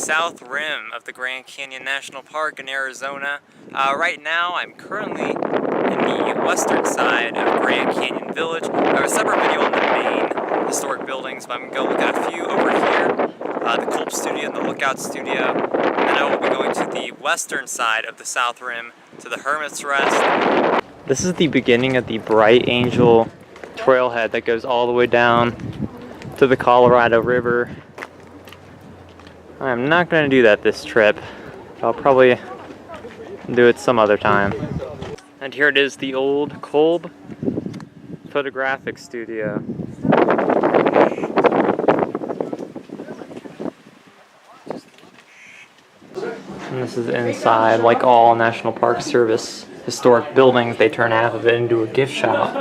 south rim of the Grand Canyon National Park in Arizona. Right now, I'm currently in the western side of Grand Canyon Village. I have a separate video on the main historic buildings, but I'm going to go look at a few over here. The Kolb Studio and the Lookout Studio. And then I will be going to the western side of the south rim to the Hermits Rest. This is the beginning of the Bright Angel trailhead that goes all the way down to the Colorado River. I'm not going to do that this trip. I'll probably do it some other time. And here it is, the old Kolb Photographic Studio. And this is inside. Like all National Park Service historic buildings, they turn half of it into a gift shop.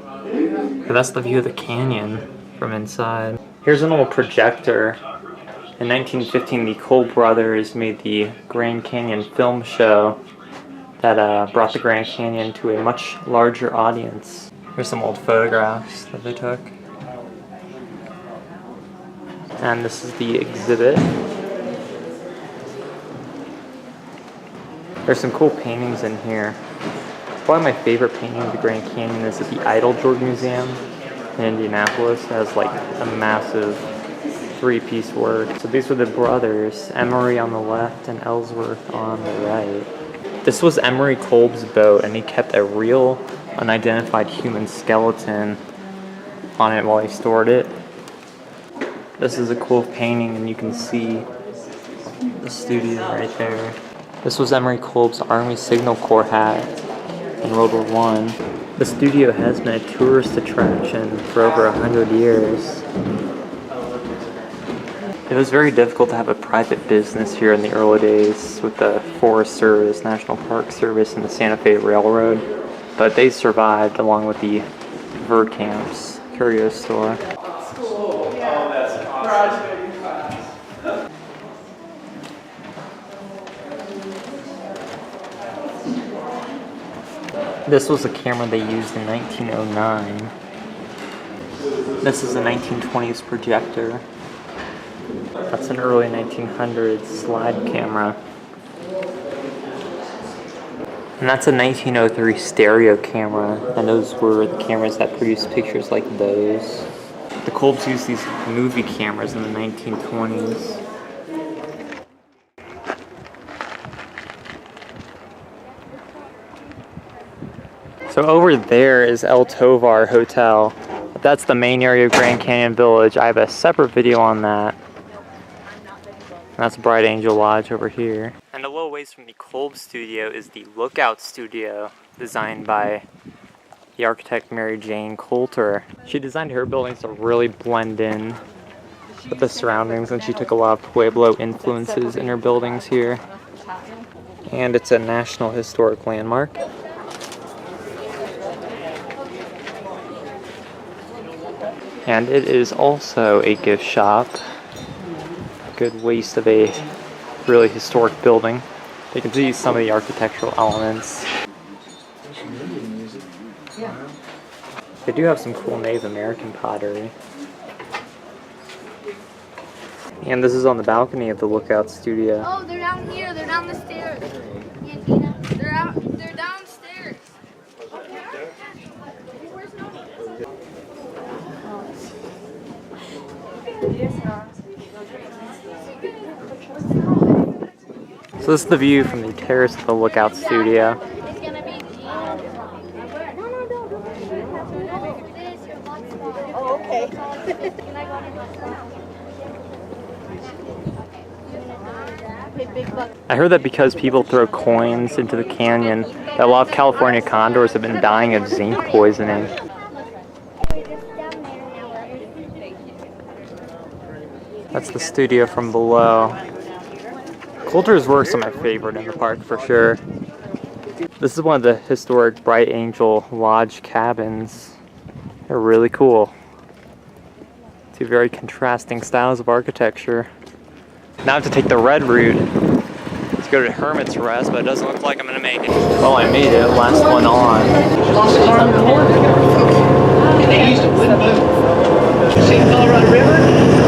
But that's the view of the canyon from inside. Here's an old projector. In 1915, the Kolb brothers made the Grand Canyon film show that brought the Grand Canyon to a much larger audience. Here's some old photographs that they took. And this is the exhibit. There's some cool paintings in here. Probably my favorite painting of the Grand Canyon is at the Idlejohn Museum in Indianapolis. It has like a massive three-piece work. So these were the brothers, Emery on the left and Ellsworth on the right. This was Emery Kolb's boat, and he kept a real unidentified human skeleton on it while he stored it. This is a cool painting, and you can see the studio right there. This was Emery Kolb's Army Signal Corps hat in World War I. The studio has been a tourist attraction for over 100 years. It was very difficult to have a private business here in the early days with the Forest Service, National Park Service, and the Santa Fe Railroad, but they survived along with the Verkamp's curio store. This was a camera they used in 1909. This is a 1920s projector. That's an early 1900s slide camera. And that's a 1903 stereo camera, and those were the cameras that produced pictures like those. The Kolbs used these movie cameras in the 1920s. So over there is El Tovar Hotel. That's the main area of Grand Canyon Village. I have a separate video on that. And that's Bright Angel Lodge over here. And a little ways from the Kolb Studio is the Lookout Studio, designed by the architect Mary Jane Coulter. She designed her buildings to really blend in with the surroundings, and she took a lot of Pueblo influences in her buildings here. And it's a National Historic Landmark. And it is also a gift shop. Good waste of a really historic building. You can see some of the architectural elements. They do have some cool Native American pottery. And this is on the balcony of the Lookout Studio. Oh, they're down here. They're down the stairs. They're downstairs. So this is the view from the terrace of the Lookout Studio. Oh, okay. I heard that because people throw coins into the canyon, that a lot of California condors have been dying of zinc poisoning. That's the studio from below. Coulter's works are my favorite in the park for sure. This is one of the historic Bright Angel Lodge cabins. They're really cool. Two very contrasting styles of architecture. Now I have to take the red route to go to Hermits Rest, but it doesn't look like I'm gonna make it. Well, I made it. Last one on. In the east of Wind See the Colorado River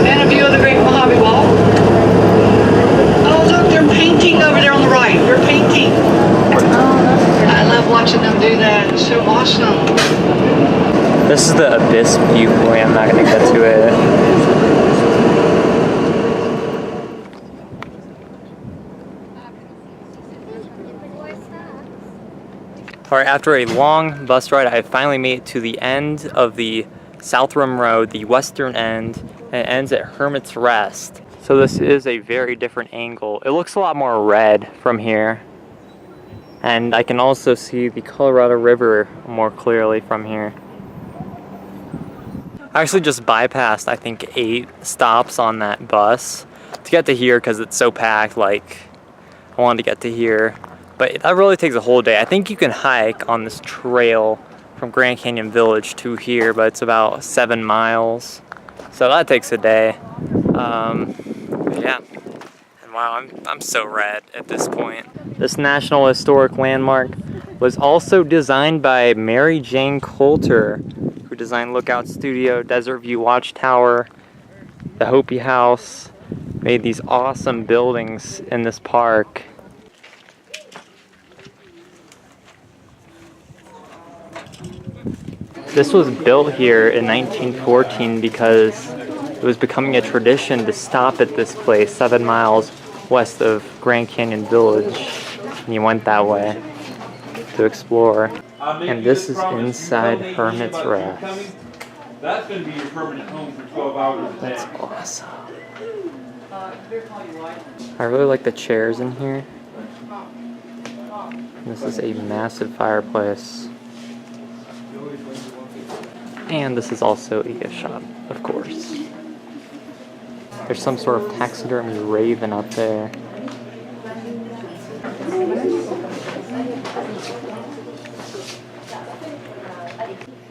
and a view of the Great Mohave Wall. and do that. It's so awesome. This is the Abyss viewpoint. I'm not gonna get to it. Alright, after a long bus ride, I finally made it to the end of the South Rim Road, the western end, and it ends at Hermits Rest. So this is a very different angle. It looks a lot more red from here. And I can also see the Colorado River more clearly from here. I actually just bypassed, I think, 8 stops on that bus to get to here because it's so packed. Like, I wanted to get to here. But that really takes a whole day. I think you can hike on this trail from Grand Canyon Village to here, but it's about 7 miles. So that takes a day. Yeah. And wow, I'm so red at this point. This National Historic Landmark was also designed by Mary Jane Coulter, who designed Lookout Studio, Desert View Watchtower, the Hopi House, made these awesome buildings in this park. This was built here in 1914 because it was becoming a tradition to stop at this place 7 miles west of Grand Canyon Village, and you went that way to explore. And this is inside Hermits Rest. That's going to be your permanent home for 12 hours a day. That's awesome. I really like the chairs in here. This is a massive fireplace. And this is also a gift shop, of course. There's some sort of taxidermy raven up there.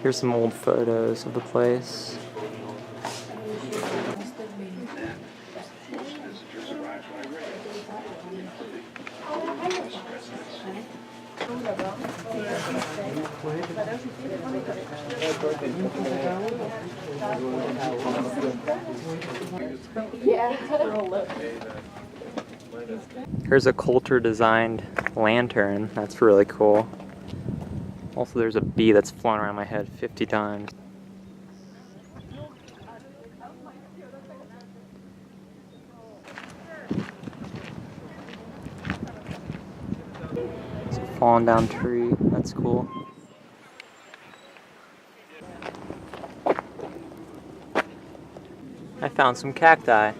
Here's some old photos of the place. Here's a Coulter designed lantern. That's really cool. Also, there's a bee that's flown around my head 50 times. It's a fallen down tree. That's cool. I found some cacti.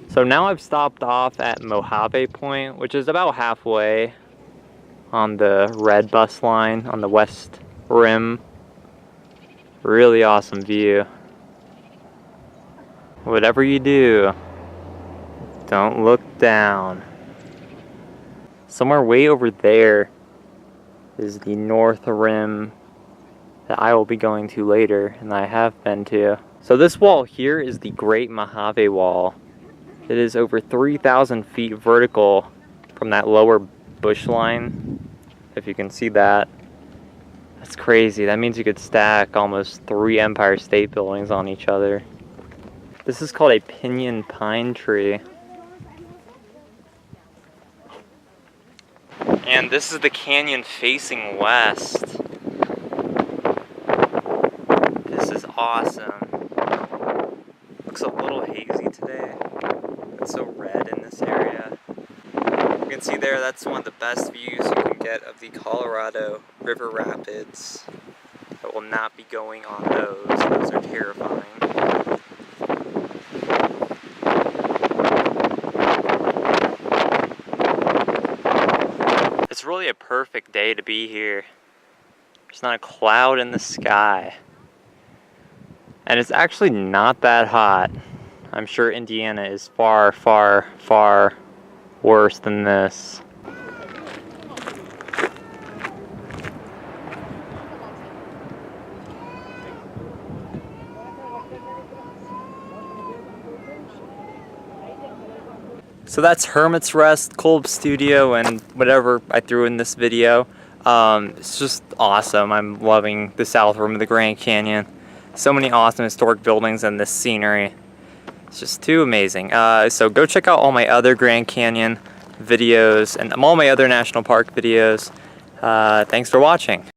So now I've stopped off at Mohave Point, which is about halfway on the red bus line on the west rim. Really awesome view. Whatever you do, don't look down. Somewhere way over there is the north rim that I will be going to later, and I have been to. So this wall here is the Great Mohave Wall. It is over 3,000 feet vertical from that lower bush line, if you can see that. That's crazy. That means you could stack almost 3 Empire State Buildings on each other. This is called a pinyon pine tree. And this is the canyon facing west. This is awesome. Looks a little hazy today. It's so red in this area. You can see there, that's one of the best views you can get of the Colorado River Rapids. I will not be going on those. Those are terrifying. It's really a perfect day to be here. There's not a cloud in the sky. And it's actually not that hot. I'm sure Indiana is far, far, far worse than this. So that's Hermits Rest, Kolb Studio, and whatever I threw in this video. It's just awesome. I'm loving the south rim of the Grand Canyon. So many awesome historic buildings and this scenery. It's just too amazing. So go check out all my other Grand Canyon videos and all my other national park videos. Thanks for watching.